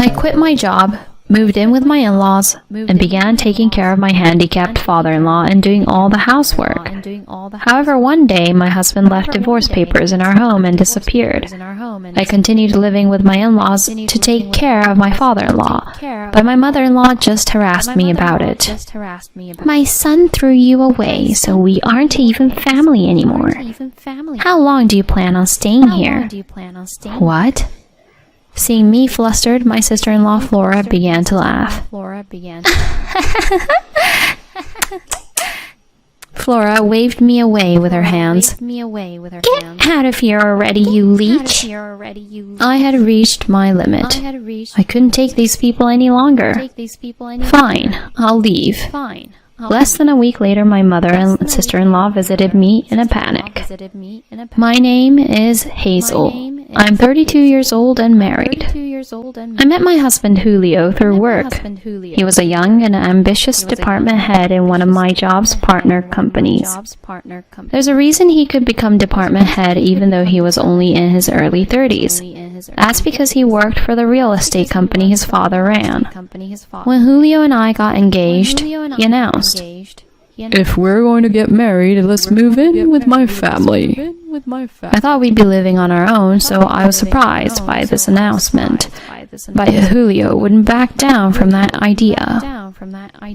I quit my job, moved in with my in-laws, and began taking care of my handicapped father-in-law and doing all the housework. However, one day, my husband left divorce papers in our home and disappeared. I continued living with my in-laws to take care of my father-in-law, but my mother-in-law just harassed me about it. My son threw you away, so we aren't even family anymore. How long do you plan on staying here? What? Seeing me flustered, my sister-in-law Flora began to laugh. Flora waved me away with her hands. Get out of here already, you leech! I had reached my limit. I couldn't take these people any longer. Fine, I'll leave. Less than a week later, my mother and sister-in-law visited me in a panic. My name is Hazel. I'm 32 years old and married. I met my husband Julio through work. He was a young and ambitious department head in one of my job's partner companies. There's a reason he could become department head even though he was only in his early 30s. That's because he worked for the real estate company his father ran. When Julio and I got engaged, he announced, "If we're going to get married, let's move in with my family." I thought we'd be living on our own, so I was surprised by this announcement. But Julio wouldn't back down from that idea.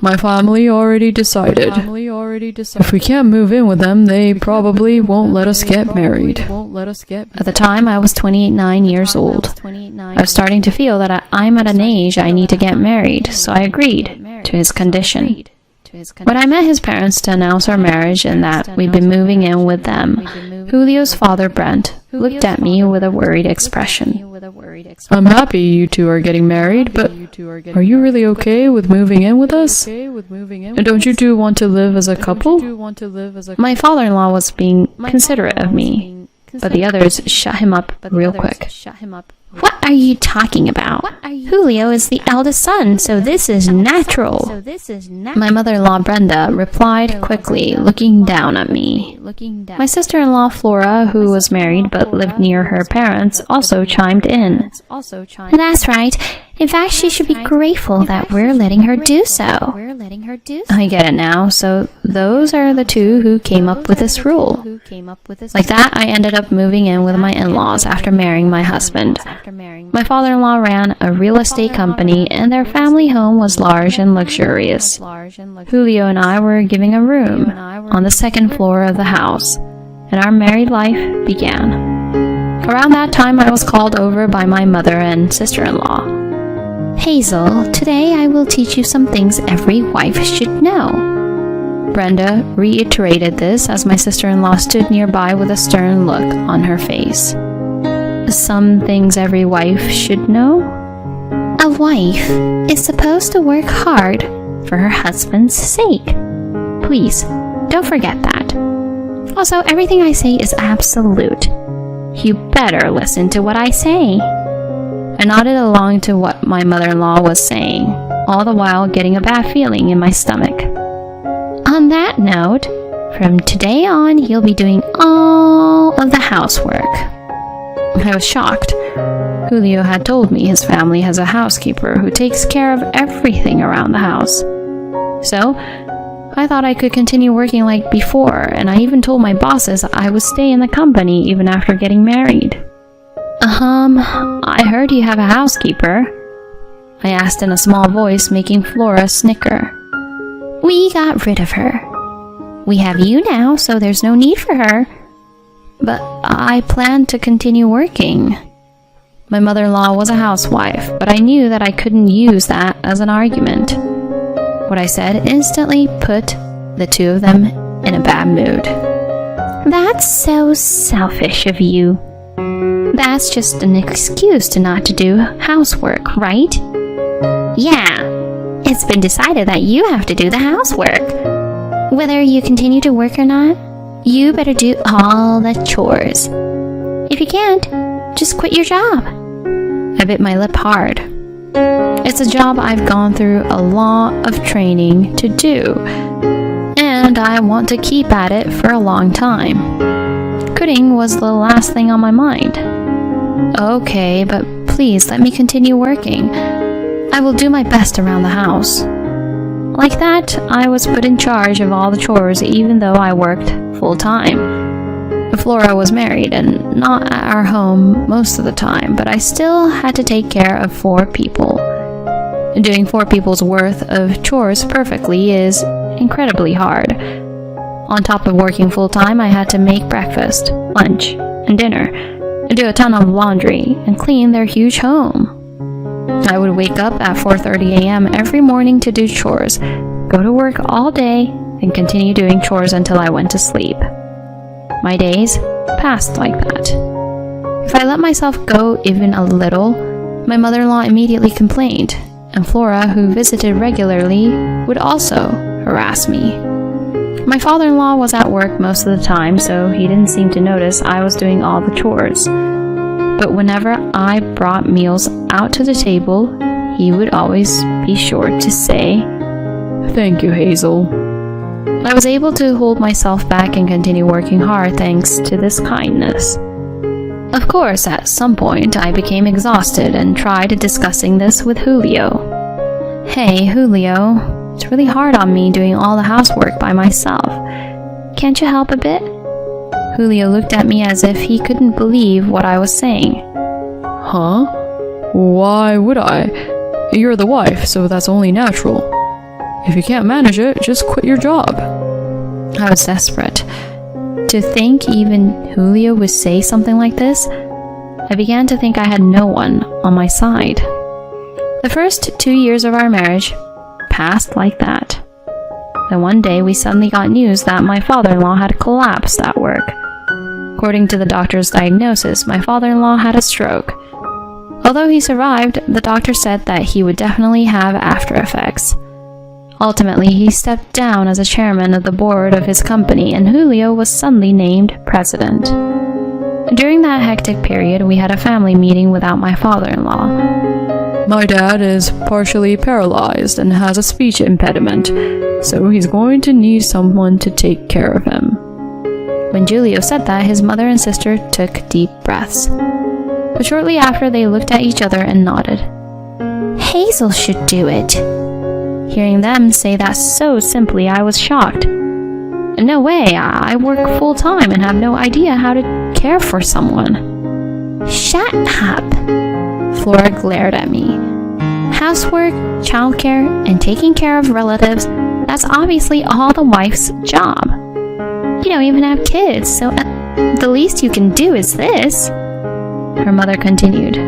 My family already decided. If we can't move in with them, they probably won't let us get married. At the time, I was 29 years old. I was starting to feel that I'm at an age I need to get married, so I agreed to his condition. When I met his parents to announce our marriage and that we'd been moving in with them, Julio's father, Brent, looked at me with a worried expression. "I'm happy you two are getting married, but are you really okay with moving in with us? And don't you two want to live as a couple?" My father-in-law was being considerate of me, but the others shut him up real quick. What are you talking about? Julio is the eldest son, so this is natural. My mother-in-law Brenda replied quickly, looking down at me. My sister-in-law Flora, who was married but lived near her parents, also chimed in. That's right. In fact, she should be grateful that we're letting her do so. I get it now. So those are the two who came up with this rule. Like that, I ended up moving in with my in-laws after marrying my husband. My father-in-law ran a real estate company, and their family home was large and luxurious. Julio and I were given a room on the second floor of the house, and our married life began. Around that time, I was called over by my mother and sister-in-law. Hazel, today I will teach you some things every wife should know. Brenda reiterated this as my sister-in-law stood nearby with a stern look on her face. Some things every wife should know? A wife is supposed to work hard for her husband's sake. Please, don't forget that. Also, everything I say is absolute. You better listen to what I say. I nodded along to what my mother-in-law was saying, all the while getting a bad feeling in my stomach. On that note, from today on, you'll be doing all of the housework. I was shocked. Julio had told me his family has a housekeeper who takes care of everything around the house. So, I thought I could continue working like before, and I even told my bosses I would stay in the company even after getting married. I heard you have a housekeeper, I asked in a small voice, making Flora snicker. We got rid of her. We have you now, so there's no need for her. But I plan to continue working. My mother-in-law was a housewife, but I knew that I couldn't use that as an argument. What I said instantly put the two of them in a bad mood. That's so selfish of you. That's just an excuse to not to do housework, right? Yeah, it's been decided that you have to do the housework. Whether you continue to work or not, you better do all the chores. If you can't, just quit your job. I bit my lip hard. It's a job I've gone through a lot of training to do, and I want to keep at it for a long time. Quitting was the last thing on my mind. Okay, but please let me continue working. I will do my best around the house." Like that, I was put in charge of all the chores even though I worked full-time. Flora was married and not at our home most of the time, but I still had to take care of 4 people. Doing 4 people's worth of chores perfectly is incredibly hard. On top of working full-time, I had to make breakfast, lunch, and dinner, do a ton of laundry, and clean their huge home. I would wake up at 4:30 a.m. every morning to do chores, go to work all day, and continue doing chores until I went to sleep. My days passed like that. If I let myself go even a little, my mother-in-law immediately complained, and Flora, who visited regularly, would also harass me. My father-in-law was at work most of the time, so he didn't seem to notice I was doing all the chores. But whenever I brought meals out to the table, he would always be sure to say, "Thank you, Hazel." I was able to hold myself back and continue working hard thanks to this kindness. Of course, at some point, I became exhausted and tried discussing this with Julio. "Hey, Julio, it's really hard on me doing all the housework by myself. Can't you help a bit?" Julio looked at me as if he couldn't believe what I was saying. "Huh? Why would I? You're the wife, so that's only natural. If you can't manage it, just quit your job." I was desperate. To think even Julio would say something like this, I began to think I had no one on my side. The first 2 years of our marriage passed like that. Then one day we suddenly got news that my father-in-law had collapsed at work. According to the doctor's diagnosis, my father-in-law had a stroke. Although he survived, the doctor said that he would definitely have after effects. Ultimately, he stepped down as a chairman of the board of his company, and Julio was suddenly named president. During that hectic period, we had a family meeting without my father-in-law. "My dad is partially paralyzed and has a speech impediment, so he's going to need someone to take care of him." When Julio said that, his mother and sister took deep breaths. But shortly after, they looked at each other and nodded. "Hazel should do it." Hearing them say that so simply, I was shocked. No way, I work full-time and have no idea how to care for someone. "Shut up!" Flora glared at me. "Housework, childcare, and taking care of relatives, that's obviously all the wife's job. You don't even have kids, so the least you can do is this." Her mother continued,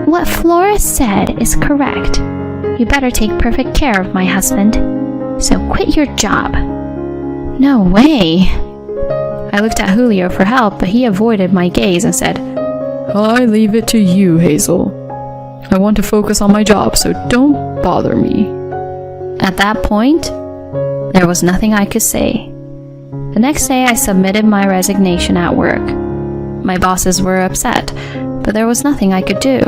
"What Flora said is correct. You better take perfect care of my husband, so quit your job." No way. I looked at Julio for help, but he avoided my gaze and said, "I leave it to you, Hazel. I want to focus on my job, so don't bother me." At that point, there was nothing I could say. The next day, I submitted my resignation at work. My bosses were upset, but there was nothing I could do.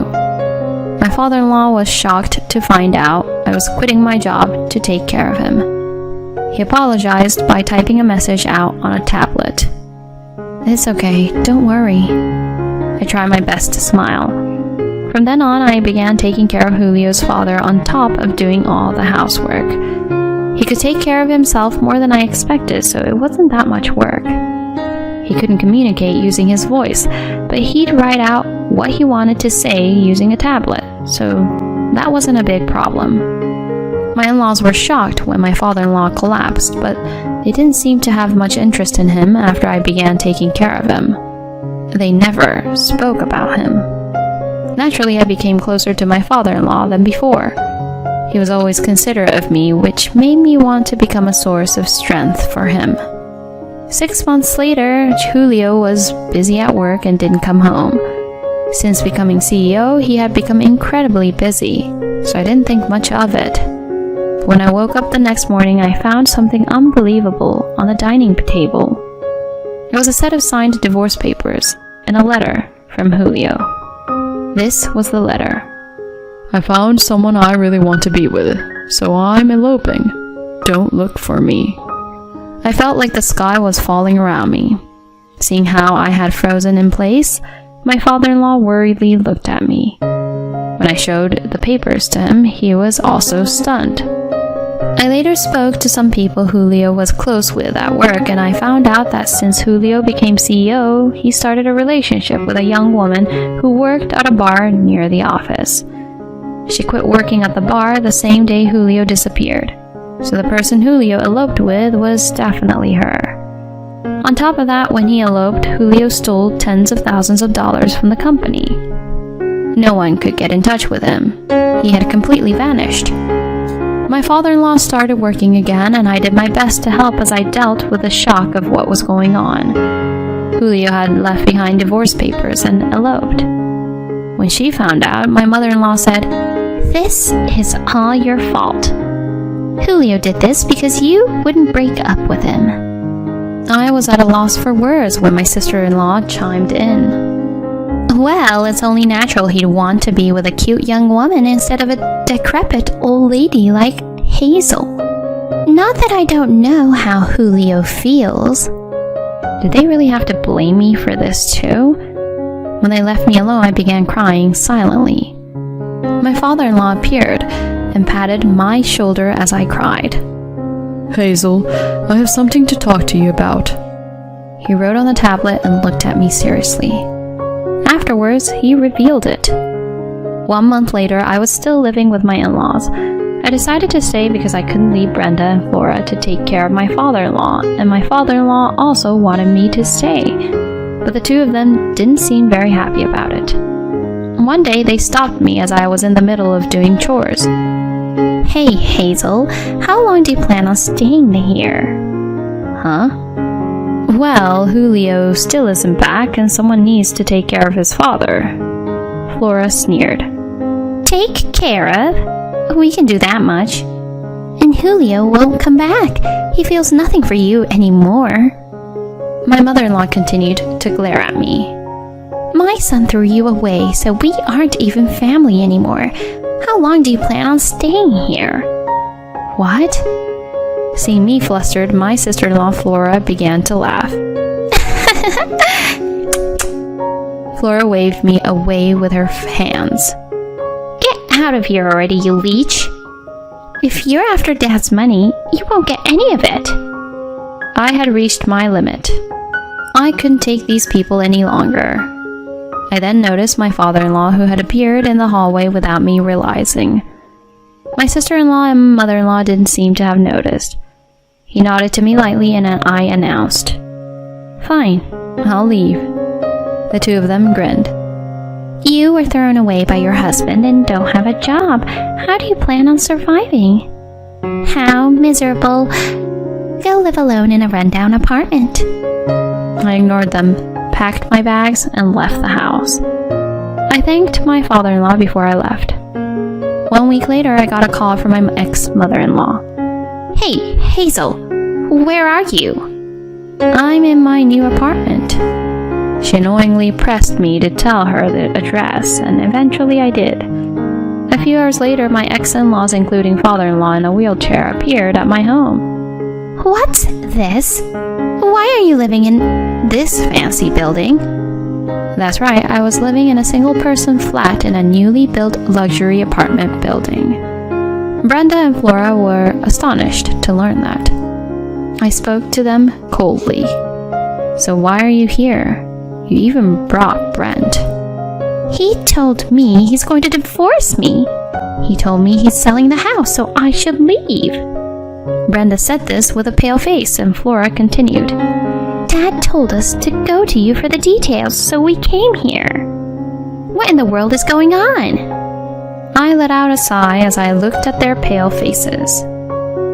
My father-in-law was shocked to find out I was quitting my job to take care of him. He apologized by typing a message out on a tablet. "It's okay, don't worry." I tried my best to smile. From then on, I began taking care of Julio's father on top of doing all the housework. He could take care of himself more than I expected, so it wasn't that much work. He couldn't communicate using his voice, but he'd write out what he wanted to say using a tablet, so that wasn't a big problem. My in-laws were shocked when my father-in-law collapsed, but they didn't seem to have much interest in him after I began taking care of him. They never spoke about him. Naturally, I became closer to my father-in-law than before. He was always considerate of me, which made me want to become a source of strength for him. 6 months later, Julio was busy at work and didn't come home. Since becoming CEO, he had become incredibly busy, so I didn't think much of it. When I woke up the next morning, I found something unbelievable on the dining table. It was a set of signed divorce papers and a letter from Julio. This was the letter. "I found someone I really want to be with, so I'm eloping. Don't look for me." I felt like the sky was falling around me. Seeing how I had frozen in place, my father-in-law worriedly looked at me. I showed the papers to him, he was also stunned. I later spoke to some people Julio was close with at work, and I found out that since Julio became CEO, he started a relationship with a young woman who worked at a bar near the office. She quit working at the bar the same day Julio disappeared, so the person Julio eloped with was definitely her. On top of that, when he eloped, Julio stole tens of thousands of dollars from the company. No one could get in touch with him. He had completely vanished. My father-in-law started working again, and I did my best to help as I dealt with the shock of what was going on. Julio had left behind divorce papers and eloped. When she found out, my mother-in-law said, "This is all your fault. Julio did this because you wouldn't break up with him." I was at a loss for words when my sister-in-law chimed in. "Well, it's only natural he'd want to be with a cute young woman instead of a decrepit old lady like Hazel. Not that I don't know how Julio feels." Did they really have to blame me for this too? When they left me alone, I began crying silently. My father-in-law appeared and patted my shoulder as I cried. Hazel, I have something to talk to you about. He wrote on the tablet and looked at me seriously. Afterwards, he revealed it. 1 month later, I was still living with my in-laws. I decided to stay because I couldn't leave Brenda and Flora to take care of my father-in-law, and my father-in-law also wanted me to stay, but the two of them didn't seem very happy about it. One day, they stopped me as I was in the middle of doing chores. "Hey, Hazel, how long do you plan on staying here?" "Huh?" "Well, Julio still isn't back, and someone needs to take care of his father." Flora sneered. "Take care of? We can do that much. And Julio won't come back. He feels nothing for you anymore." My mother-in-law continued to glare at me. "My son threw you away, so we aren't even family anymore. How long do you plan on staying here?" "What?" Seeing me flustered, my sister-in-law Flora began to laugh. Flora waved me away with her hands. "Get out of here already, you leech! If you're after Dad's money, you won't get any of it." I had reached my limit. I couldn't take these people any longer. I then noticed my father-in-law, who had appeared in the hallway without me realizing. My sister-in-law and mother-in-law didn't seem to have noticed. He nodded to me lightly, and I announced, "Fine, I'll leave." The two of them grinned. "You were thrown away by your husband and don't have a job. How do you plan on surviving?" "How miserable. Go live alone in a rundown apartment." I ignored them, packed my bags, and left the house. I thanked my father-in-law before I left. 1 week later, I got a call from my ex-mother-in-law. "Hey, Hazel, where are you?" "I'm in my new apartment." She annoyingly pressed me to tell her the address, and eventually I did. A few hours later, my ex-in-laws, including father-in-law in a wheelchair, appeared at my home. "What's this? Why are you living in this fancy building?" That's right, I was living in a single-person flat in a newly built luxury apartment building. Brenda and Flora were astonished to learn that. I spoke to them coldly. "So why are you here? You even brought Brent." "He told me he's going to divorce me. He told me he's selling the house, so I should leave." Brenda said this with a pale face, and Flora continued, "Dad told us to go to you for the details, so we came here. What in the world is going on?" I let out a sigh as I looked at their pale faces.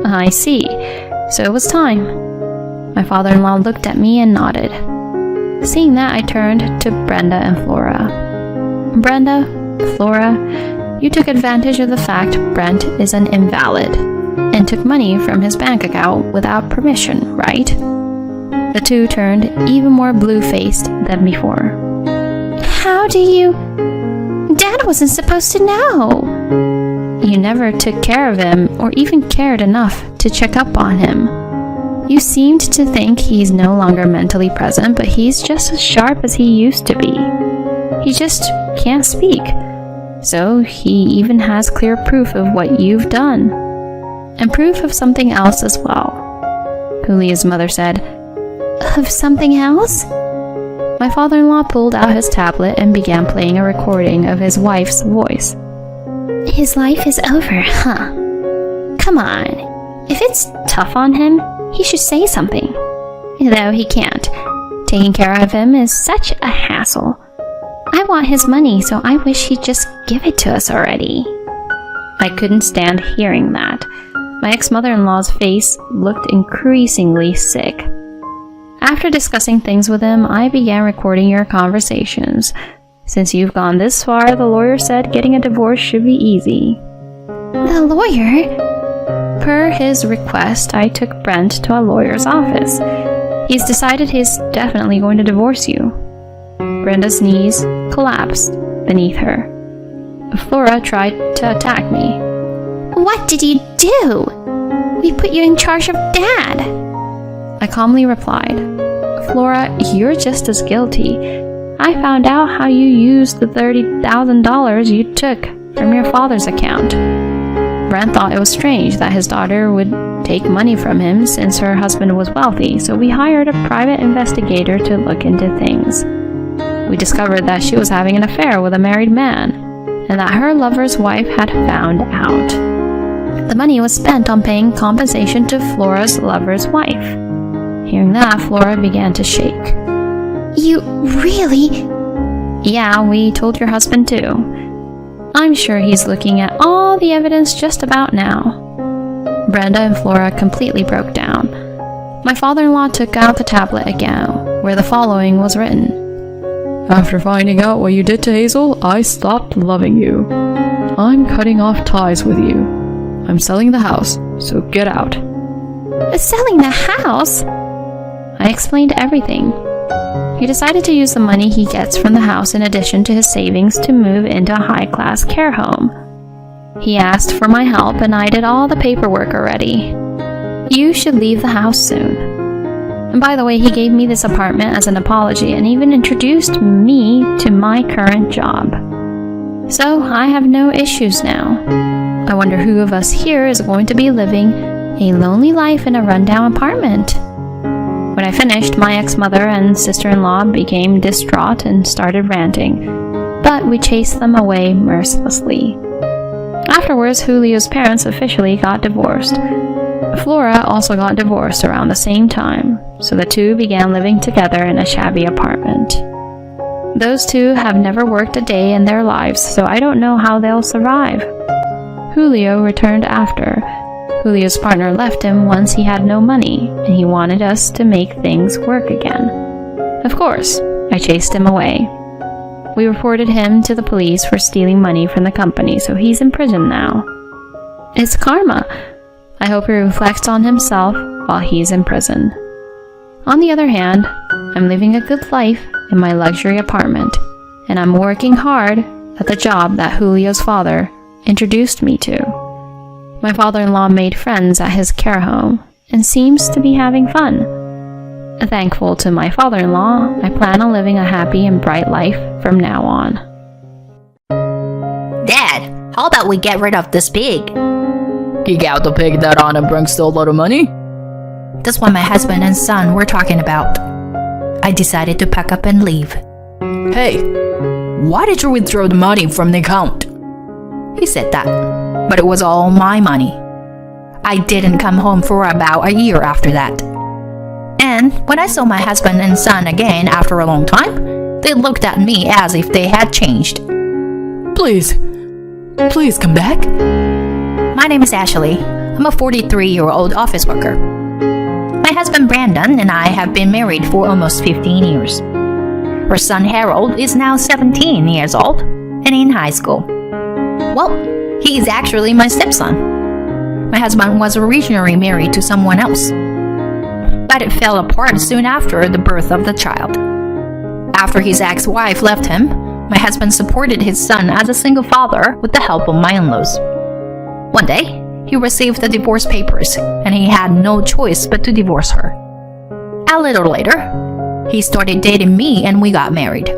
"I see. So it was time." My father-in-law looked at me and nodded. Seeing that, I turned to Brenda and Flora. "Brenda, Flora, you took advantage of the fact Brent is an invalid and took money from his bank account without permission, right?" The two turned even more blue-faced than before. "How do you... Dad wasn't supposed to know." "You never took care of him or even cared enough to check up on him. You seemed to think he's no longer mentally present, but he's just as sharp as he used to be. He just can't speak. So he even has clear proof of what you've done. And proof of something else as well. Julia's mother said, Of something else? My father-in-law pulled out his tablet and began playing a recording of his wife's voice. His life is over, huh? Come on. If it's tough on him, he should say something. Though he can't. Taking care of him is such a hassle. I want his money, so I wish he'd just give it to us already. I couldn't stand hearing that. My ex-mother-in-law's face looked increasingly sick. After discussing things with him, I began recording your conversations. Since you've gone this far, the lawyer said getting a divorce should be easy. The lawyer? Per his request, I took Brent to a lawyer's office. He's decided he's definitely going to divorce you. Brenda's knees collapsed beneath her. Flora tried to attack me. What did you do? We put you in charge of Dad. I calmly replied, Flora, you're just as guilty. I found out how you used the $30,000 you took from your father's account. Brent thought it was strange that his daughter would take money from him since her husband was wealthy, so we hired a private investigator to look into things. We discovered that she was having an affair with a married man, and that her lover's wife had found out. The money was spent on paying compensation to Flora's lover's wife. Hearing that, Flora began to shake. You really? Yeah, we told your husband too. I'm sure he's looking at all the evidence just about now. Brenda and Flora completely broke down. My father-in-law took out the tablet again, where the following was written. After finding out what you did to Hazel, I stopped loving you. I'm cutting off ties with you. I'm selling the house, so get out. Selling the house? I explained everything. He decided to use the money he gets from the house in addition to his savings to move into a high-class care home. He asked for my help and I did all the paperwork already. You should leave the house soon. And by the way, he gave me this apartment as an apology and even introduced me to my current job. So I have no issues now. I wonder who of us here is going to be living a lonely life in a rundown apartment. When I finished, my ex-mother and sister-in-law became distraught and started ranting, but we chased them away mercilessly. Afterwards, Julio's parents officially got divorced. Flora also got divorced around the same time, so the two began living together in a shabby apartment. Those two have never worked a day in their lives, so I don't know how they'll survive. Julio returned after. Julio's partner left him once he had no money, and he wanted us to make things work again. Of course, I chased him away. We reported him to the police for stealing money from the company, so he's in prison now. It's karma. I hope he reflects on himself while he's in prison. On the other hand, I'm living a good life in my luxury apartment, and I'm working hard at the job that Julio's father introduced me to. My father-in-law made friends at his care home and seems to be having fun. Thankful to my father-in-law, I plan on living a happy and bright life from now on. Dad, how about we get rid of this pig? Kick out the pig that on and brings still a lot of money? That's what my husband and son were talking about. I decided to pack up and leave. Hey, why did you withdraw the money from the account? He said that, but it was all my money. I didn't come home for about a year after that. And when I saw my husband and son again after a long time, they looked at me as if they had changed. Please come back. My name is Ashley. I'm a 43-year-old office worker. My husband Brandon and I have been married for almost 15 years. Our son Harold is now 17 years old and in high school. Well, he is actually my stepson. My husband was originally married to someone else, but it fell apart soon after the birth of the child. After his ex-wife left him, my husband supported his son as a single father with the help of my in-laws. One day, he received the divorce papers, and he had no choice but to divorce her. A little later, he started dating me and we got married.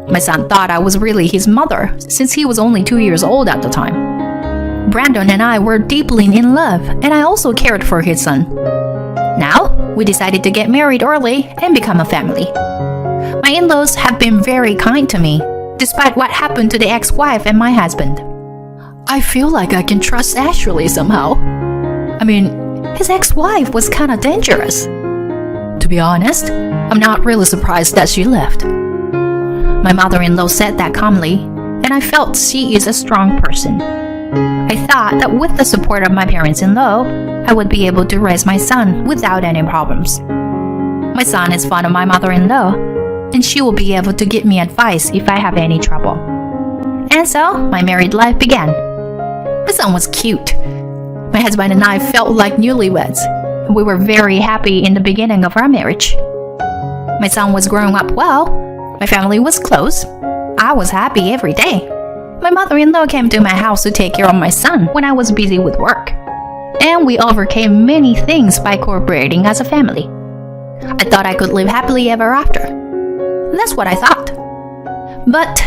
My son thought I was really his mother, since he was only 2 years old at the time. Brandon and I were deeply in love, and I also cared for his son. Now, we decided to get married early and become a family. My in-laws have been very kind to me, despite what happened to the ex-wife and my husband. I feel like I can trust Ashley somehow. I mean, his ex-wife was kinda dangerous. To be honest, I'm not really surprised that she left. My mother-in-law said that calmly, and I felt she is a strong person. I thought that with the support of my parents-in-law, I would be able to raise my son without any problems. My son is fond of my mother-in-law, and she will be able to give me advice if I have any trouble. And so, my married life began. My son was cute. My husband and I felt like newlyweds, and we were very happy in the beginning of our marriage. My son was growing up well, my family was close, I was happy every day. My mother-in-law came to my house to take care of my son when I was busy with work, and we overcame many things by cooperating as a family. I thought I could live happily ever after. That's what I thought. But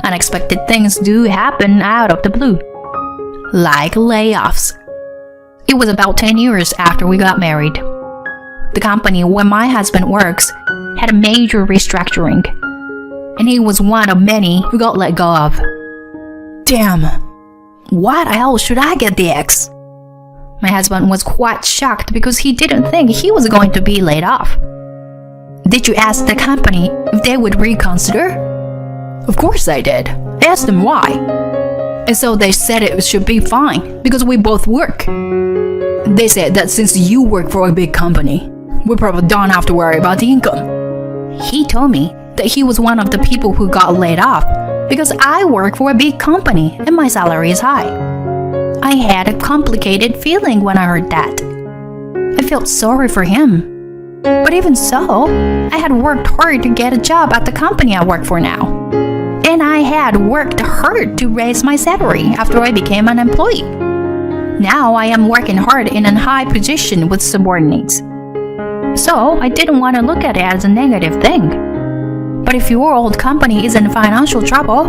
unexpected things do happen out of the blue, like layoffs. It was about 10 years after we got married. The company where my husband works had a major restructuring, and he was one of many who got let go of. Damn. Why the hell should I get the ex? My husband was quite shocked because he didn't think he was going to be laid off. Did you ask the company if they would reconsider? Of course I did. I asked them why. And so they said it should be fine because we both work. They said that since you work for a big company, we probably don't have to worry about the income. He told me that he was one of the people who got laid off because I work for a big company and my salary is high. I had a complicated feeling when I heard that. I felt sorry for him. But even so, I had worked hard to get a job at the company I work for now. And I had worked hard to raise my salary after I became an employee. Now I am working hard in a high position with subordinates. So I didn't want to look at it as a negative thing. But if your old company is in financial trouble,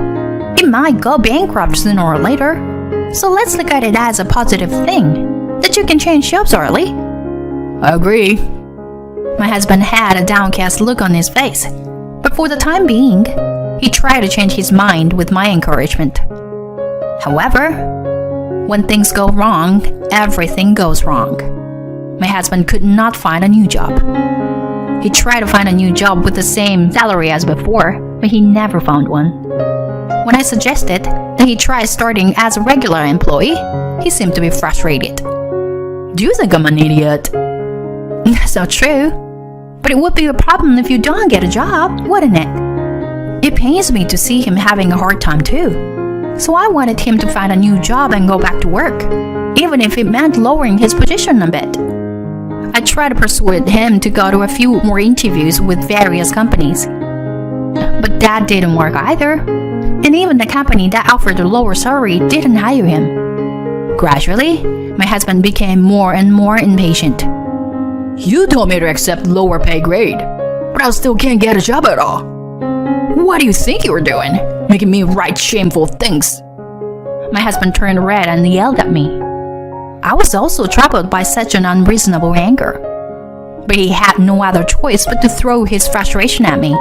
it might go bankrupt sooner or later. So let's look at it as a positive thing, that you can change jobs early. I agree. My husband had a downcast look on his face, but for the time being, he tried to change his mind with my encouragement. However, when things go wrong, everything goes wrong. My husband could not find a new job. He tried to find a new job with the same salary as before, but he never found one. When I suggested that he try starting as a regular employee, he seemed to be frustrated. Do you think I'm an idiot? That's not true. But it would be a problem if you don't get a job, wouldn't it? It pains me to see him having a hard time too. So I wanted him to find a new job and go back to work, even if it meant lowering his position a bit. I tried to persuade him to go to a few more interviews with various companies. But that didn't work either. And even the company that offered a lower salary didn't hire him. Gradually, my husband became more and more impatient. You told me to accept lower pay grade, but I still can't get a job at all. What do you think you were doing? Making me write shameful things. My husband turned red and yelled at me. I was also troubled by such an unreasonable anger. But he had no other choice but to throw his frustration at me.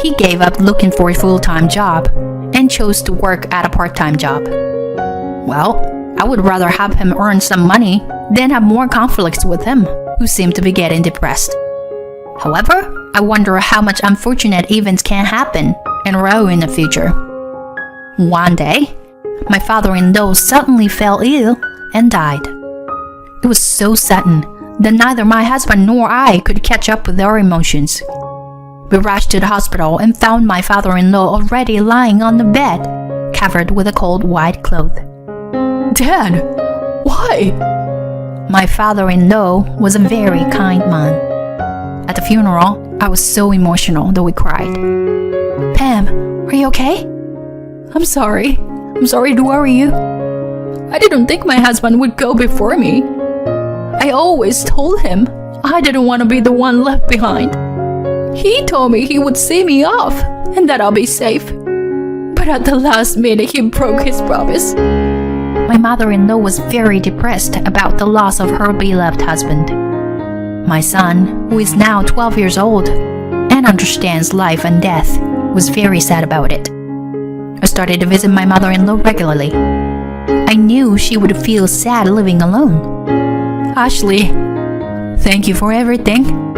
He gave up looking for a full-time job and chose to work at a part-time job. Well, I would rather have him earn some money than have more conflicts with him, who seemed to be getting depressed. However, I wonder how much unfortunate events can happen in a row in the future. One day, my father-in-law suddenly fell ill and died. It was so sudden that neither my husband nor I could catch up with our emotions. We rushed to the hospital and found my father-in-law already lying on the bed, covered with a cold white cloth. Dad, why? My father-in-law was a very kind man. At the funeral, I was so emotional that we cried. Pam, are you okay? I'm sorry. I'm sorry to worry you. I didn't think my husband would go before me. I always told him I didn't want to be the one left behind. He told me he would see me off and that I'll be safe. But at the last minute, he broke his promise. My mother-in-law was very depressed about the loss of her beloved husband. My son, who is now 12 years old and understands life and death, was very sad about it. I started to visit my mother-in-law regularly. I knew she would feel sad living alone. Ashley, thank you for everything.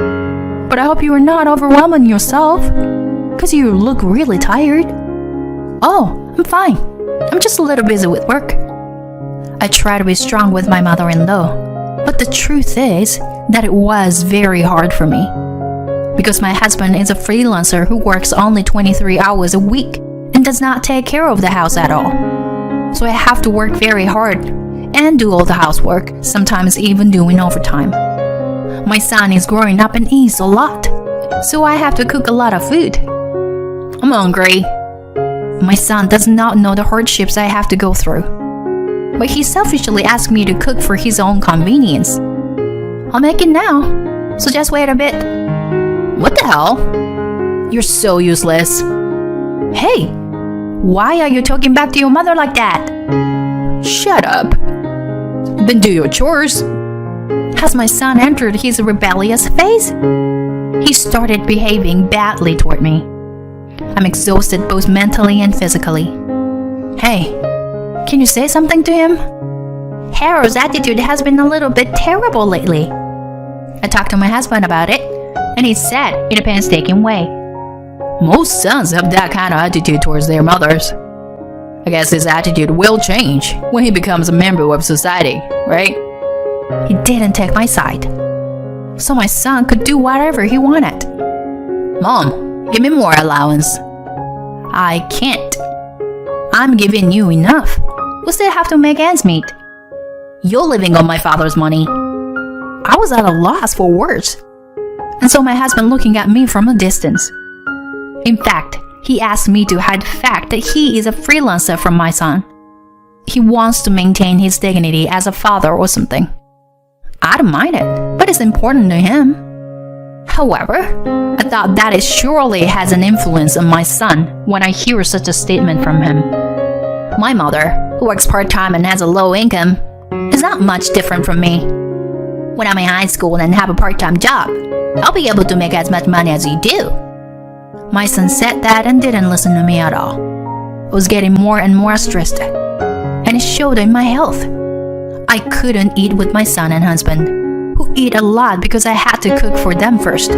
But I hope you are not overwhelming yourself, because you look really tired. Oh, I'm fine. I'm just a little busy with work. I try to be strong with my mother-in-law, but the truth is that it was very hard for me. Because my husband is a freelancer who works only 23 hours a week and does not take care of the house at all. So I have to work very hard and do all the housework, sometimes even doing overtime. My son is growing up and eats a lot, so I have to cook a lot of food. I'm hungry. My son does not know the hardships I have to go through, but he selfishly asked me to cook for his own convenience. I'll make it now, so just wait a bit. What the hell? You're so useless. Hey, why are you talking back to your mother like that? Shut up. Then do your chores. Has my son entered his rebellious phase? He started behaving badly toward me. I'm exhausted both mentally and physically. Hey, can you say something to him? Harold's attitude has been a little bit terrible lately. I talked to my husband about it, and he said in a painstaking way. Most sons have that kind of attitude towards their mothers. I guess his attitude will change when he becomes a member of society, right? He didn't take my side, so my son could do whatever he wanted. Mom, give me more allowance. I can't. I'm giving you enough. We still have to make ends meet. You're living on my father's money. I was at a loss for words, and so my husband looking at me from a distance. In fact, he asked me to hide the fact that he is a freelancer from my son. He wants to maintain his dignity as a father or something. I don't mind it, but it's important to him. However, I thought that it surely has an influence on my son when I hear such a statement from him. My mother, who works part-time and has a low income, is not much different from me. When I'm in high school and have a part-time job, I'll be able to make as much money as you do. My son said that and didn't listen to me at all. I was getting more and more stressed, and it showed in my health. I couldn't eat with my son and husband, who eat a lot because I had to cook for them first.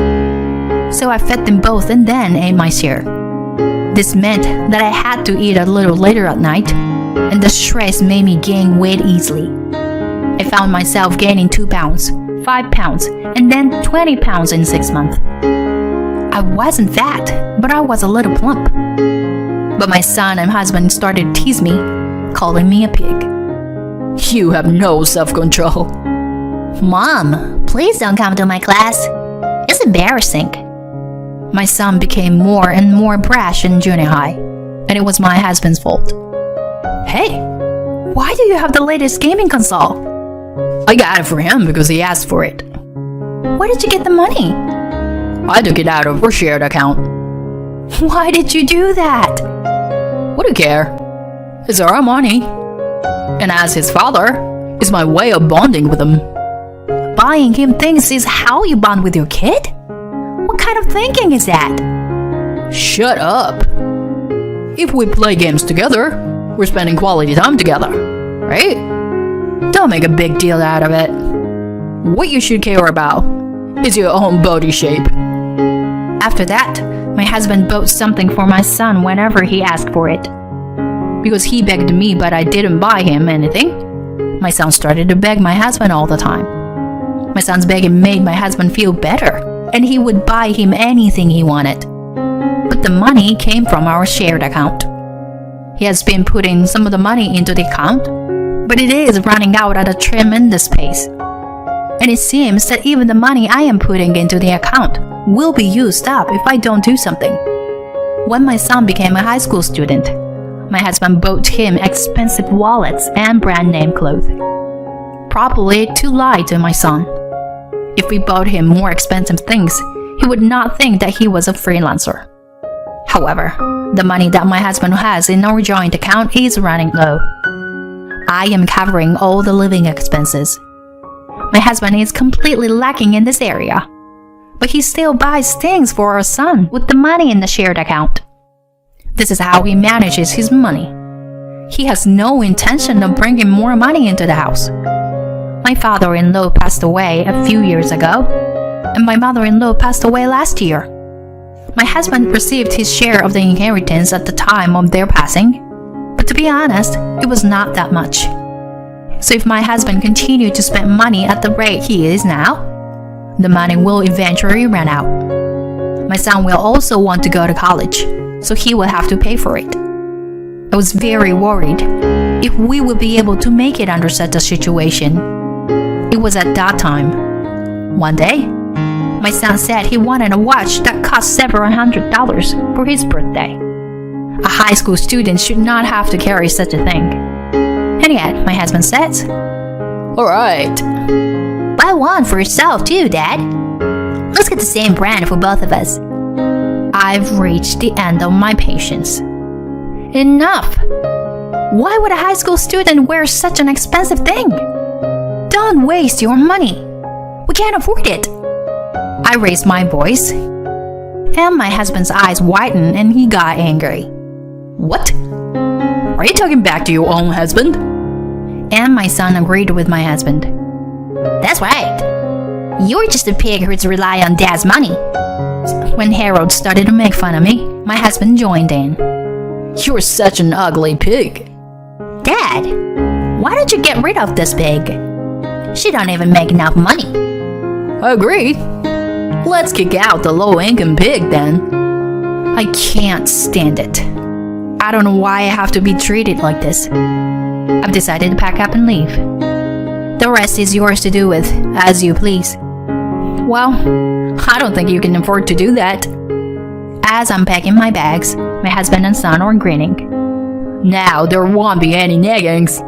So I fed them both and then ate my share. This meant that I had to eat a little later at night, and the stress made me gain weight easily. I found myself gaining 2 pounds, 5 pounds, and then 20 pounds in 6 months. I wasn't fat, but I was a little plump. But my son and husband started to tease me, calling me a pig. You have no self-control. Mom, please don't come to my class. It's embarrassing. My son became more and more brash in junior high, and it was my husband's fault. Hey, why do you have the latest gaming console? I got it for him because he asked for it. Where did you get the money? I took it out of our shared account. Why did you do that? What do you care? It's our money. And as his father, it's my way of bonding with him. Buying him things is how you bond with your kid? What kind of thinking is that? Shut up. If we play games together, we're spending quality time together, right? Don't make a big deal out of it. What you should care about is your own body shape. After that, my husband bought something for my son whenever he asked for it. Because he begged me but I didn't buy him anything, my son started to beg my husband all the time. My son's begging made my husband feel better, and he would buy him anything he wanted. But the money came from our shared account. He has been putting some of the money into the account, but it is running out at a tremendous pace. And it seems that even the money I am putting into the account will be used up if I don't do something. When my son became a high school student, my husband bought him expensive wallets and brand name clothes. Probably to lie to my son. If we bought him more expensive things, he would not think that he was a freelancer. However, the money that my husband has in our joint account is running low. I am covering all the living expenses. My husband is completely lacking in this area, but he still buys things for our son with the money in the shared account. This is how he manages his money. He has no intention of bringing more money into the house. My father-in-law passed away a few years ago, and my mother-in-law passed away last year. My husband received his share of the inheritance at the time of their passing, but to be honest, it was not that much. So if my husband continued to spend money at the rate he is now, the money will eventually run out. My son will also want to go to college, so he will have to pay for it. I was very worried if we would be able to make it under such a situation. It was at that time. One day, my son said he wanted a watch that cost several $100s for his birthday. A high school student should not have to carry such a thing. And yet, my husband says, Alright. "Buy one for yourself too, Dad. Let's get the same brand for both of us." I've reached the end of my patience. Enough! Why would a high school student wear such an expensive thing? Don't waste your money. We can't afford it. I raised my voice, and my husband's eyes widened and he got angry. What? Are you talking back to your own husband? And my son agreed with my husband. "That's right. You're just a pig who's rely on Dad's money." When Harold started to make fun of me, my husband joined in. You're such an ugly pig. "Dad, why don't you get rid of this pig? She don't even make enough money." Agreed. Let's kick out the low-income pig then. I can't stand it. I don't know why I have to be treated like this. I've decided to pack up and leave. The rest is yours to do with as you please. Well, I don't think you can afford to do that. As I'm packing my bags, my husband and son are grinning. Now there won't be any naggings.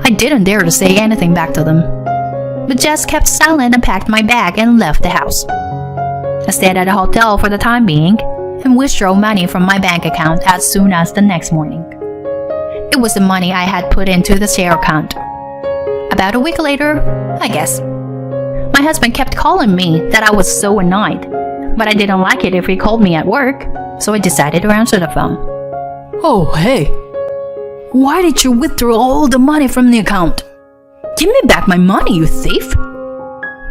I didn't dare to say anything back to them, but just kept silent and packed my bag and left the house. I stayed at a hotel for the time being and withdrew money from my bank account as soon as the next morning. It was the money I had put into the share account. About a week later, I guess. My husband kept calling me that I was so annoyed, but I didn't like it if he called me at work, so I decided to answer the phone. Oh, hey. Why did you withdraw all the money from the account? Give me back my money, you thief!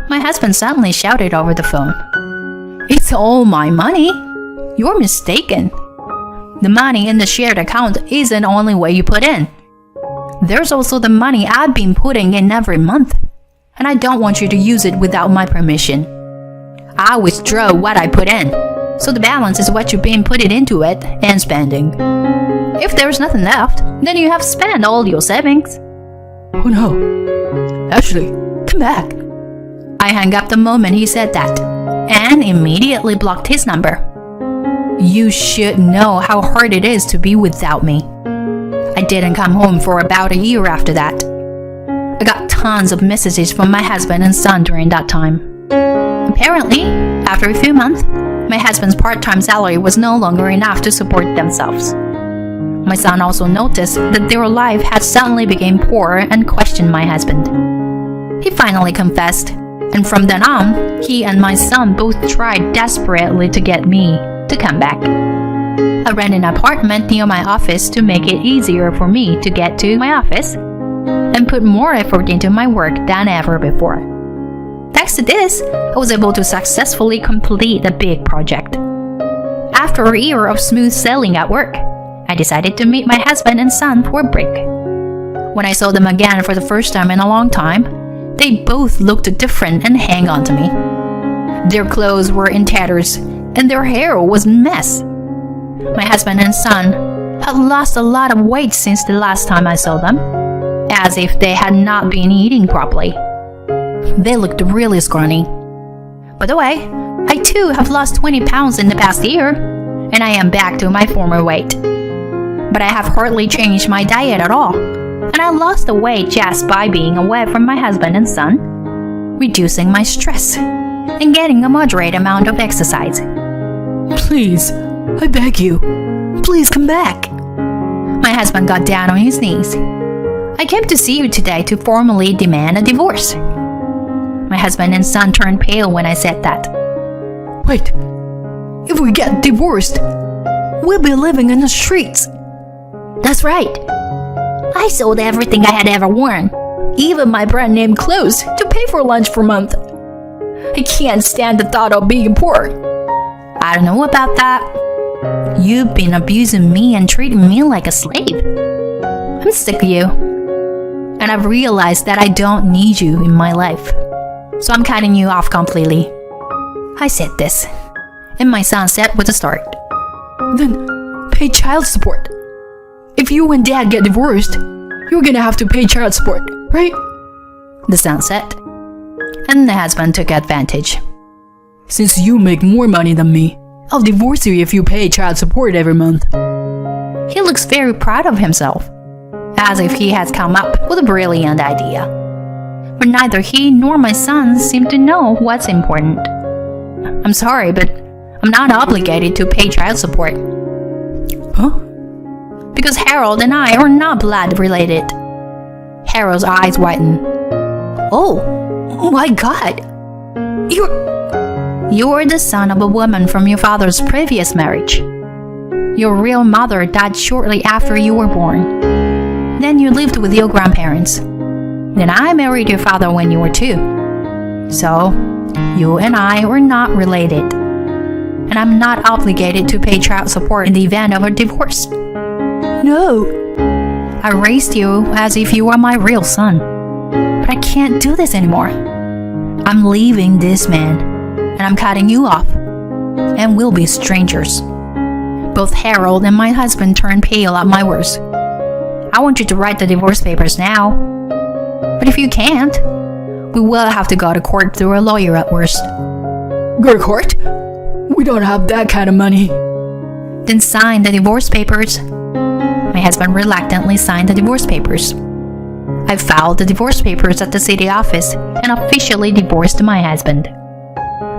My husband suddenly shouted over the phone. It's all my money. You're mistaken. The money in the shared account isn't the only way you put in. There's also the money I've been putting in every month, and I don't want you to use it without my permission. I withdraw what I put in, so the balance is what you've been putting into it and spending. If there's nothing left, then you have spent all your savings. Oh no. Ashley, come back. I hung up the moment he said that, and immediately blocked his number. You should know how hard it is to be without me. I didn't come home for about a year after that. I got tons of messages from my husband and son during that time. Apparently, after a few months, my husband's part-time salary was no longer enough to support themselves. My son also noticed that their life had suddenly become poor and questioned my husband. He finally confessed, and from then on, he and my son both tried desperately to get me to come back. I rent an apartment near my office to make it easier for me to get to my office and put more effort into my work than ever before. Thanks to this, I was able to successfully complete a big project. After a year of smooth sailing at work, I decided to meet my husband and son for a break. When I saw them again for the first time in a long time, they both looked different and hang on to me. Their clothes were in tatters, and their hair was a mess. My husband and son had lost a lot of weight since the last time I saw them, as if they had not been eating properly. They looked really scrawny. By the way, I too have lost 20 pounds in the past year, and I am back to my former weight. But I have hardly changed my diet at all, and I lost the weight just by being away from my husband and son, reducing my stress, and getting a moderate amount of exercise. Please, I beg you, please come back. My husband got down on his knees. I came to see you today to formally demand a divorce. My husband and son turned pale when I said that. Wait, if we get divorced, we'll be living in the streets. That's right. I sold everything I had ever worn, even my brand name clothes, to pay for lunch for a month. I can't stand the thought of being poor. I don't know about that. You've been abusing me and treating me like a slave. I'm sick of you. And I've realized that I don't need you in my life. So I'm cutting you off completely. I said this, and my son said with a start. Then pay child support. If you and Dad get divorced, you're gonna have to pay child support, right? The son said. And the husband took advantage. Since you make more money than me, I'll divorce you if you pay child support every month. He looks very proud of himself, as if he has come up with a brilliant idea. But neither he nor my son seem to know what's important. I'm sorry, but I'm not obligated to pay child support. Huh? Because Harold and I are not blood related. Harold's eyes widened. Oh my God! You're the son of a woman from your father's previous marriage. Your real mother died shortly after you were born. Then you lived with your grandparents. Then I married your father when you were 2. So, you and I were not related. And I'm not obligated to pay child support in the event of a divorce. No! I raised you as if you were my real son. But I can't do this anymore. I'm leaving this man, and I'm cutting you off. And we'll be strangers. Both Harold and my husband turned pale at my words. I want you to write the divorce papers now. But if you can't, we will have to go to court through a lawyer at worst. Go to court? We don't have that kind of money. Then sign the divorce papers. My husband reluctantly signed the divorce papers. I filed the divorce papers at the city office and officially divorced my husband.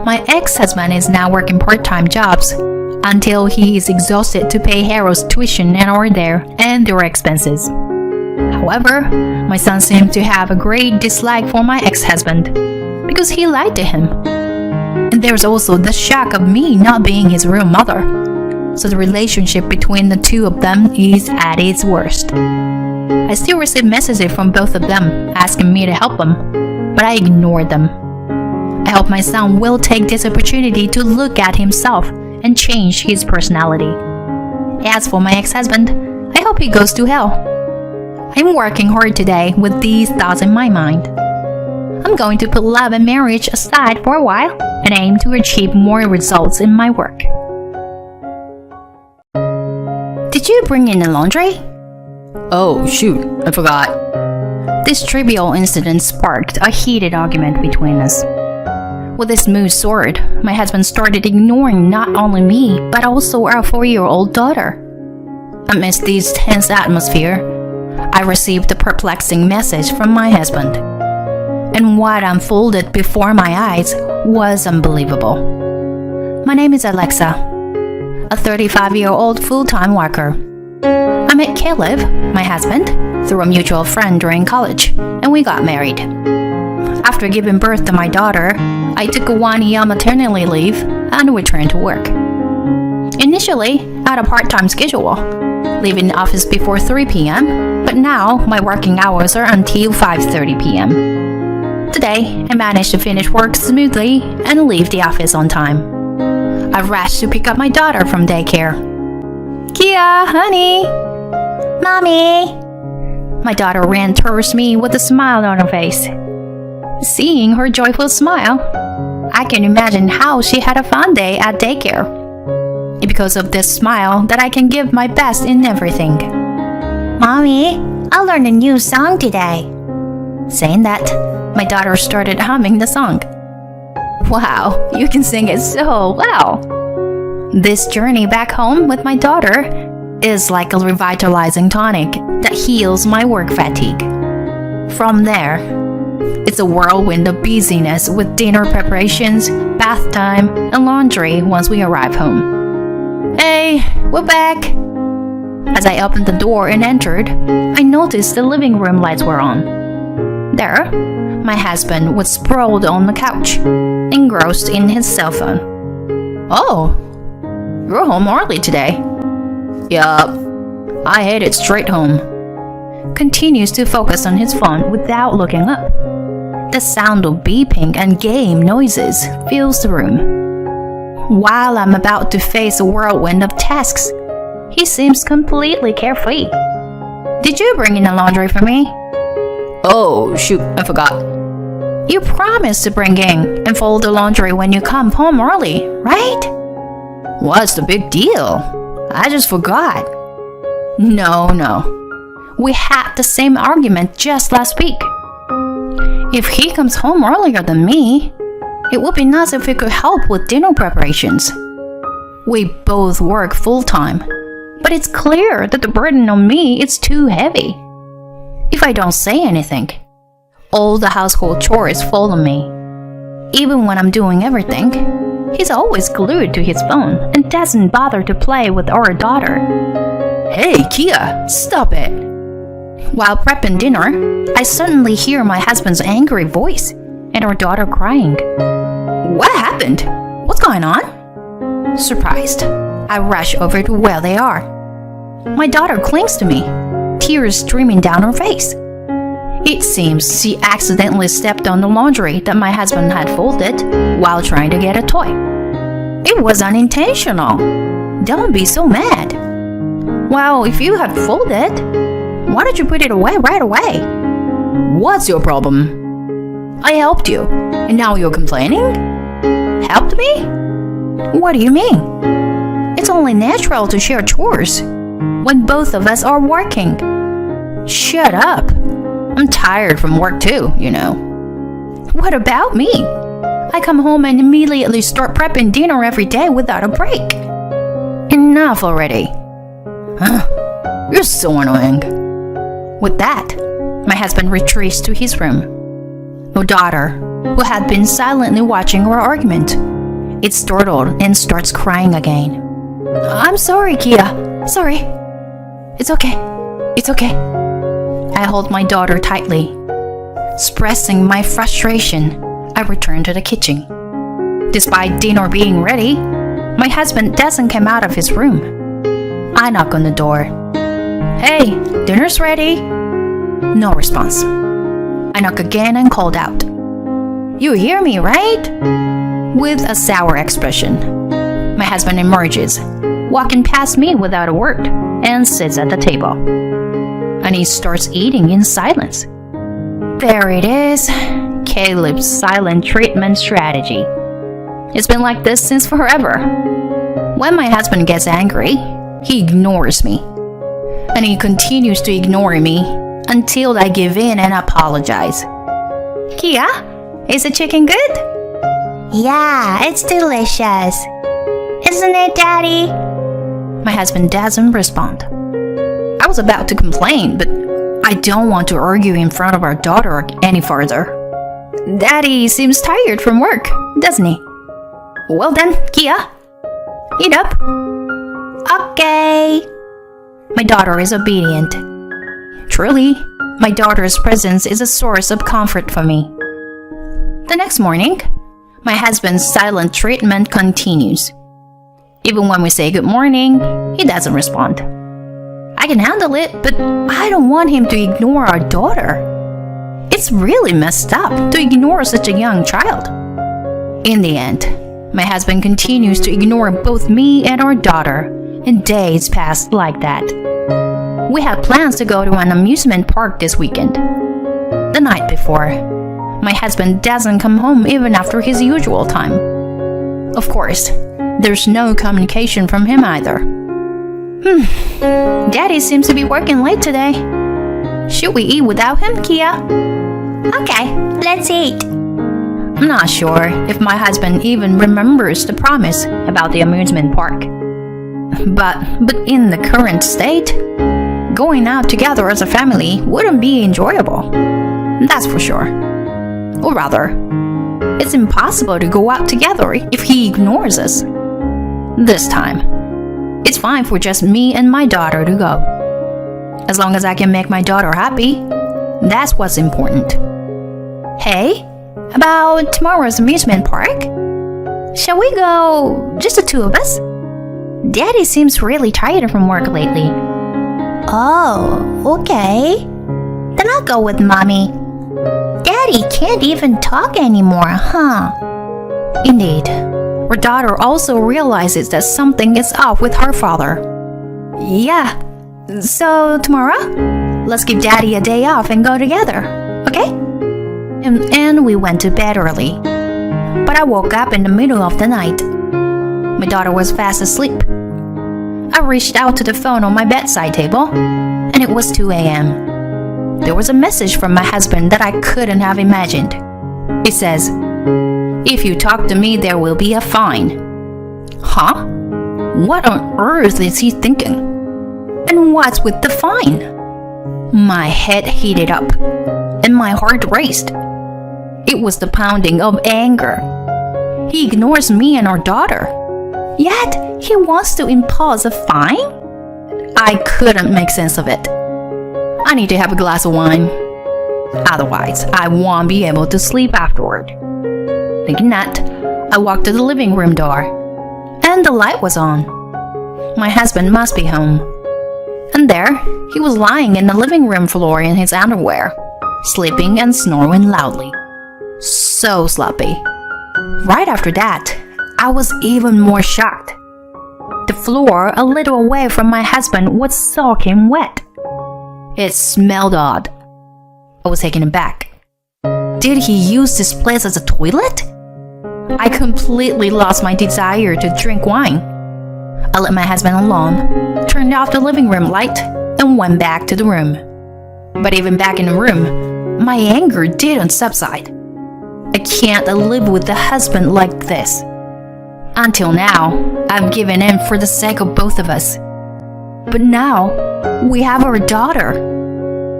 My ex-husband is now working part-time jobs until he is exhausted to pay Harold's tuition and our there and their expenses. However, my son seemed to have a great dislike for my ex-husband because he lied to him. And there's also the shock of me not being his real mother. So the relationship between the two of them is at its worst. I still receive messages from both of them asking me to help them, but I ignored them. I hope my son will take this opportunity to look at himself and change his personality. As for my ex-husband, I hope he goes to hell. I'm working hard today with these thoughts in my mind. I'm going to put love and marriage aside for a while and aim to achieve more results in my work. Did you bring in the laundry? Oh, shoot, I forgot. This trivial incident sparked a heated argument between us. With his mood soared, my husband started ignoring not only me, but also our 4-year-old daughter. Amidst this tense atmosphere, I received a perplexing message from my husband. And what unfolded before my eyes was unbelievable. My name is Alexa, a 35-year-old full-time worker. I met Caleb, my husband, through a mutual friend during college, and we got married. After giving birth to my daughter, I took a 1-year maternity leave and returned to work. Initially, I had a part-time schedule, leaving the office before 3 p.m., but now my working hours are until 5:30 p.m. Today, I managed to finish work smoothly and leave the office on time. I rushed to pick up my daughter from daycare. Kia, honey! Mommy! My daughter ran towards me with a smile on her face. Seeing her joyful smile, I can imagine how she had a fun day at daycare. It's because of this smile that I can give my best in everything. Mommy, I learned a new song today. Saying that, my daughter started humming the song. Wow, you can sing it so well. This journey back home with my daughter is like a revitalizing tonic that heals my work fatigue. From there, it's a whirlwind of busyness with dinner preparations, bath time, and laundry once we arrive home. Hey, we're back. As I opened the door and entered, I noticed the living room lights were on. There, my husband was sprawled on the couch, engrossed in his cell phone. Oh, you're home early today. Yup, I headed straight home. Continues to focus on his phone without looking up. The sound of beeping and game noises fills the room. While I'm about to face a whirlwind of tasks, he seems completely carefree. Did you bring in the laundry for me? Oh, shoot, I forgot. You promised to bring in and fold the laundry when you come home early, right? What's the big deal? I just forgot. No. We had the same argument just last week. If he comes home earlier than me, it would be nice if he could help with dinner preparations. We both work full-time, but it's clear that the burden on me is too heavy. If I don't say anything, all the household chores fall on me. Even when I'm doing everything, he's always glued to his phone and doesn't bother to play with our daughter. Hey, Kia, stop it. While prepping dinner, I suddenly hear my husband's angry voice and our daughter crying. What happened? What's going on? Surprised, I rush over to where they are. My daughter clings to me, tears streaming down her face. It seems she accidentally stepped on the laundry that my husband had folded while trying to get a toy. It was unintentional. Don't be so mad. Well, if you had folded, why don't you put it away right away? What's your problem? I helped you, and now you're complaining? Helped me? What do you mean? It's only natural to share chores when both of us are working. Shut up. I'm tired from work too, you know. What about me? I come home and immediately start prepping dinner every day without a break. Enough already. You're so annoying. With that, my husband retreats to his room. Our daughter, who had been silently watching our argument, is startled and starts crying again. I'm sorry, Kia. Sorry. It's okay. I hold my daughter tightly. Expressing my frustration, I return to the kitchen. Despite dinner being ready, my husband doesn't come out of his room. I knock on the door. Hey, dinner's ready. No response. I knock again and called out. You hear me, right? With a sour expression, my husband emerges, walking past me without a word, and sits at the table. And he starts eating in silence. There it is, Caleb's silent treatment strategy. It's been like this since forever. When my husband gets angry, he ignores me. And he continues to ignore me until I give in and apologize. Kia, is the chicken good? Yeah, it's delicious. Isn't it, Daddy? My husband doesn't respond. I was about to complain, but I don't want to argue in front of our daughter any further. Daddy seems tired from work, doesn't he? Well then, Kia, eat up. Okay. My daughter is obedient. Truly, my daughter's presence is a source of comfort for me. The next morning, my husband's silent treatment continues. Even when we say good morning, he doesn't respond. I can handle it, but I don't want him to ignore our daughter. It's really messed up to ignore such a young child. In the end, my husband continues to ignore both me and our daughter, and days pass like that. We had plans to go to an amusement park this weekend. The night before, my husband doesn't come home even after his usual time. Of course, there's no communication from him either. Daddy seems to be working late today. Should we eat without him, Kia? Okay, let's eat. I'm not sure if my husband even remembers the promise about the amusement park. But in the current state, going out together as a family wouldn't be enjoyable. That's for sure. Or rather, it's impossible to go out together if he ignores us. This time, It's fine for just me and my daughter to go. As long as I can make my daughter happy, that's what's important. Hey, about tomorrow's amusement park? Shall we go just the two of us? Daddy seems really tired from work lately. Oh, okay. Then I'll go with Mommy. Daddy can't even talk anymore, huh? Indeed. Her daughter also realizes that something is off with her father. Yeah. So tomorrow, let's give Daddy a day off and go together, okay? And we went to bed early. But I woke up in the middle of the night. My daughter was fast asleep. I reached out to the phone on my bedside table, and it was 2 a.m. There was a message from my husband that I couldn't have imagined. It says, "If you talk to me, there will be a fine." Huh? What on earth is he thinking? And what's with the fine? My head heated up, and my heart raced. It was the pounding of anger. He ignores me and our daughter, yet he wants to impose a fine? I couldn't make sense of it. I need to have a glass of wine. Otherwise, I won't be able to sleep afterward. Thinking that, I walked to the living room door, and the light was on. My husband must be home. And there, he was lying in the living room floor in his underwear, sleeping and snoring loudly. So sloppy. Right after that, I was even more shocked. The floor a little away from my husband was soaking wet. It smelled odd. I was taken aback. Did he use this place as a toilet? I completely lost my desire to drink wine. I let my husband alone, turned off the living room light, and went back to the room. But even back in the room, my anger didn't subside. I can't live with the husband like this. Until now, I've given in for the sake of both of us. But now, we have our daughter.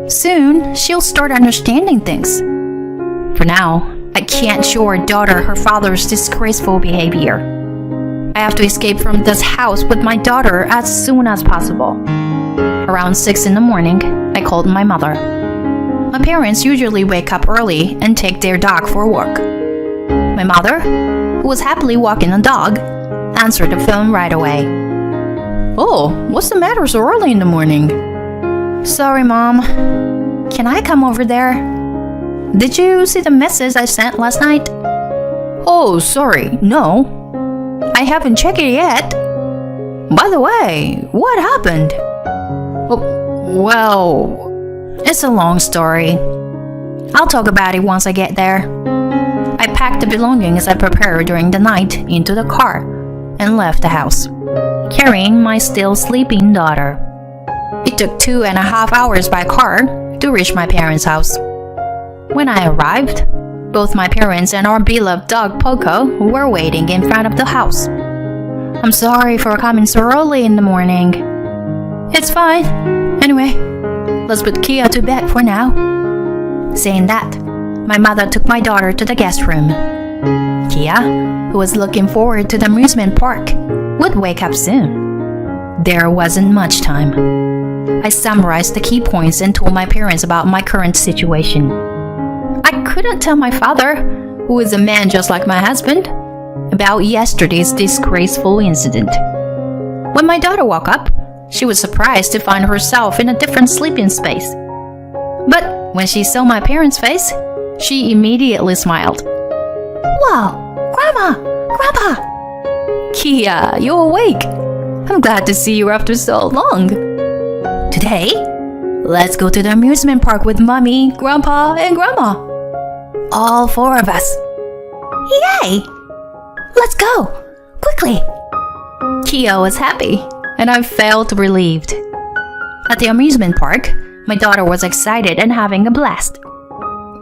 Soon, she'll start understanding things. For now, I can't show our daughter her father's disgraceful behavior. I have to escape from this house with my daughter as soon as possible. Around 6 in the morning, I called my mother. My parents usually wake up early and take their dog for a walk. My mother, who was happily walking the dog, answered the phone right away. "Oh, what's the matter so early in the morning?" "Sorry, Mom. Can I come over there? Did you see the message I sent last night?" "Oh, sorry, no. I haven't checked it yet. By the way, what happened?" Well, it's a long story. I'll talk about it once I get there." I packed the belongings I prepared during the night into the car and left the house, carrying my still sleeping daughter. It took 2.5 hours by car to reach my parents' house. When I arrived, both my parents and our beloved dog Poco were waiting in front of the house. "I'm sorry for coming so early in the morning." "It's fine. Anyway, let's put Kia to bed for now." Saying that, my mother took my daughter to the guest room. Kia, who was looking forward to the amusement park, would wake up soon. There wasn't much time. I summarized the key points and told my parents about my current situation. I couldn't tell my father, who is a man just like my husband, about yesterday's disgraceful incident. When my daughter woke up, she was surprised to find herself in a different sleeping space. But when she saw my parents' face, she immediately smiled. "Wow, Grandma! Grandpa! Kia, you're awake! I'm glad to see you after so long. Today, let's go to the amusement park with Mommy, Grandpa, and Grandma. All 4 of us. Yay! Let's go! Quickly!" Kia was happy, and I felt relieved. At the amusement park, my daughter was excited and having a blast.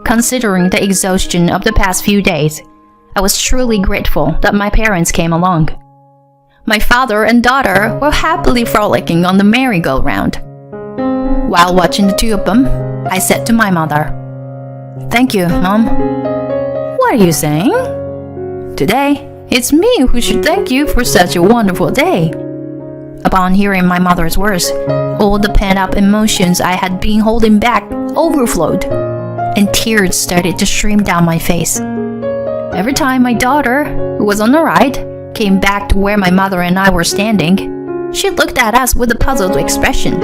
Considering the exhaustion of the past few days, I was truly grateful that my parents came along. My father and daughter were happily frolicking on the merry-go-round. While watching the two of them, I said to my mother, "Thank you, Mom." "What are you saying?" "Today, it's me who should thank you for such a wonderful day." Upon hearing my mother's words, all the pent-up emotions I had been holding back overflowed, and tears started to stream down my face. Every time my daughter, who was on the right, came back to where my mother and I were standing, she looked at us with a puzzled expression.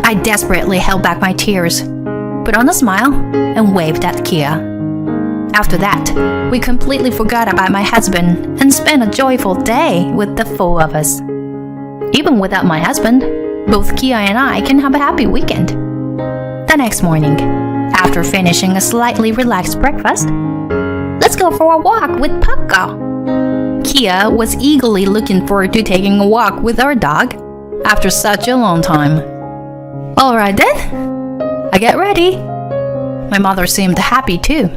I desperately held back my tears, put on a smile, and waved at Kia. After that, we completely forgot about my husband and spent a joyful day with the four of us. Even without my husband, both Kia and I can have a happy weekend. The next morning, after finishing a slightly relaxed breakfast, let's go for a walk with Papa. Kia was eagerly looking forward to taking a walk with our dog after such a long time. Alright then, I get ready. My mother seemed happy too.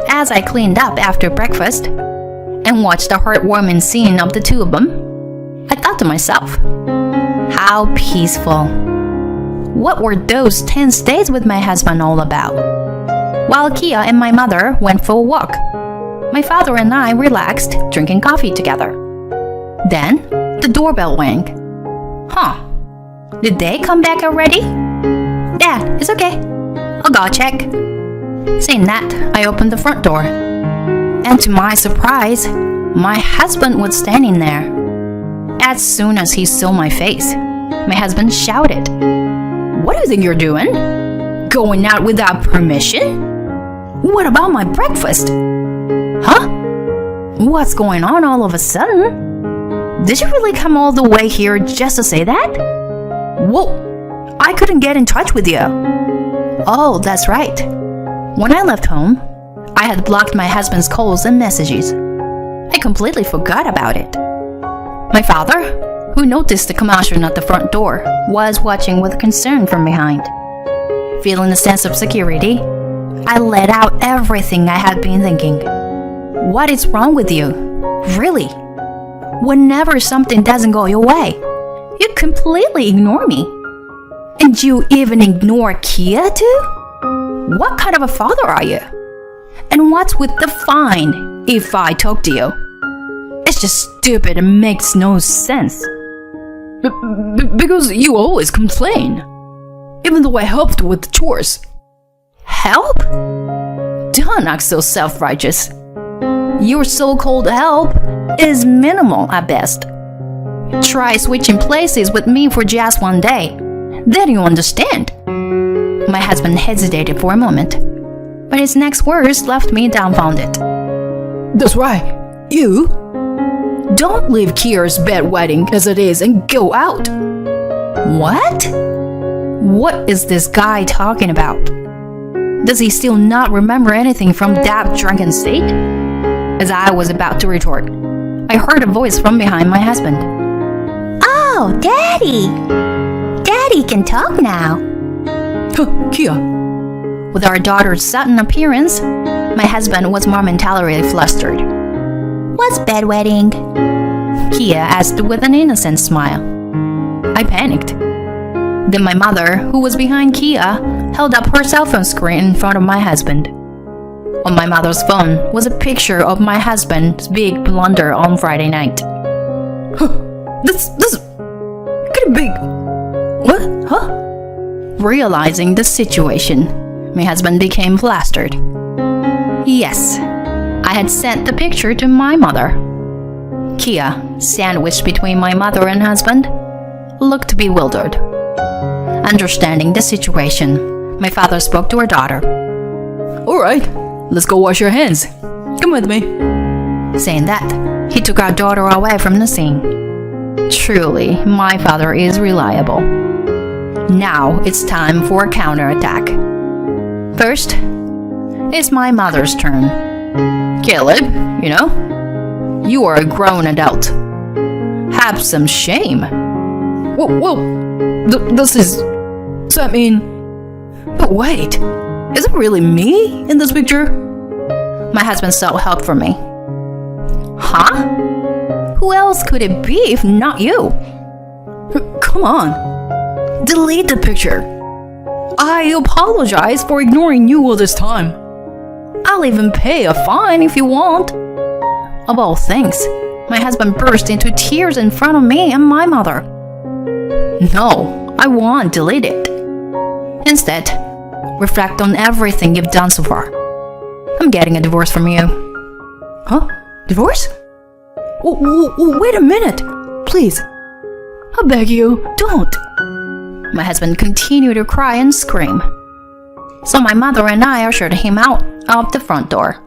As I cleaned up after breakfast and watched the heartwarming scene of the two of them, I thought to myself, how peaceful. What were those tense days with my husband all about? While Kia and my mother went for a walk, my father and I relaxed, drinking coffee together. Then, the doorbell rang. Huh. Did they come back already? Dad, it's okay. I'll go check. Saying that, I opened the front door. And to my surprise, my husband was standing there. As soon as he saw my face, my husband shouted, "What do you think you're doing? Going out without permission? What about my breakfast? Huh? What's going on all of a sudden? Did you really come all the way here just to say that? Whoa, I couldn't get in touch with you." Oh, that's right. When I left home, I had blocked my husband's calls and messages. I completely forgot about it. My father, who noticed the commotion at the front door, was watching with concern from behind. Feeling a sense of security, I let out everything I had been thinking. What is wrong with you? Really? Whenever something doesn't go your way, you completely ignore me. And you even ignore Kia too? What kind of a father are you? And what's with the fine if I talk to you? It's just stupid and makes no sense. Because you always complain. Even though I helped with the chores. Help? Don't act so self-righteous. Your so-called help is minimal at best. Try switching places with me for just one day. Then you understand. My husband hesitated for a moment, but his next words left me dumbfounded. That's right. You? Don't leave Kia's bedwetting as it is and go out. What? What is this guy talking about? Does he still not remember anything from that drunken state? As I was about to retort, I heard a voice from behind my husband. Oh, Daddy! Daddy can talk now. Kia. With our daughter's sudden appearance, my husband was momentarily flustered. What's bedwetting? Kia asked with an innocent smile. I panicked. Then my mother, who was behind Kia, held up her cell phone screen in front of my husband. On my mother's phone was a picture of my husband's big blunder on Friday night. This could be... What? Huh? Realizing the situation, my husband became flustered. Yes, I had sent the picture to my mother. Kia, sandwiched between my mother and husband, looked bewildered. Understanding the situation, my father spoke to our daughter. Alright, let's go wash your hands. Come with me. Saying that, he took our daughter away from the scene. Truly, my father is reliable. Now it's time for a counterattack. First, it's my mother's turn. Caleb, you are a grown adult. Have some shame. Does that mean... But wait, is it really me in this picture? My husband sought help from me. Huh? Who else could it be if not you? Come on. Delete the picture. I apologize for ignoring you all this time. I'll even pay a fine if you want. Of all things, My husband burst into tears in front of me and my mother. No, I won't delete it. Instead, reflect on everything you've done so far. I'm getting a divorce from you. Huh? Divorce? Wait a minute. Please. I beg you, don't. My husband continued to cry and scream. So my mother and I ushered him out of the front door.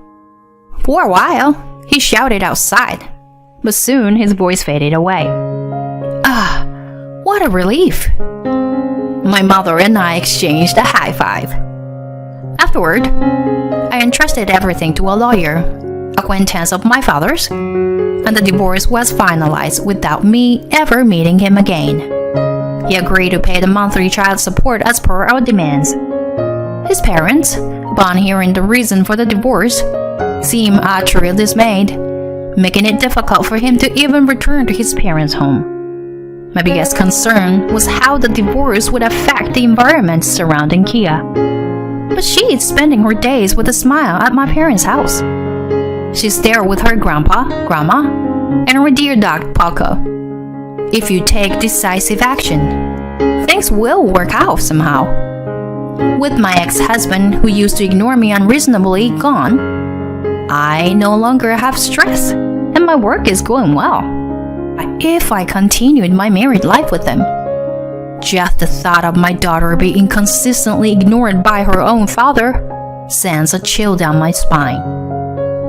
For a while, he shouted outside, but soon his voice faded away. Ah, what a relief. My mother and I exchanged a high five. Afterward, I entrusted everything to a lawyer, acquaintance of my father's, and the divorce was finalized without me ever meeting him again. He agreed to pay the monthly child support as per our demands. His parents, upon hearing the reason for the divorce, seemed utterly dismayed, making it difficult for him to even return to his parents' home. My biggest concern was how the divorce would affect the environment surrounding Kia. But she is spending her days with a smile at my parents' house. She's there with her grandpa, grandma, and her dear dog, Paco. If you take decisive action, things will work out somehow. With my ex-husband, who used to ignore me unreasonably, gone, I no longer have stress, and my work is going well. If I continued my married life with him, just the thought of my daughter being consistently ignored by her own father sends a chill down my spine.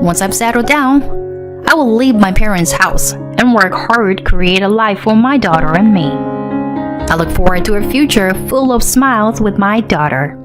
Once I've settled down, I will leave my parents' house and work hard to create a life for my daughter and me. I look forward to a future full of smiles with my daughter.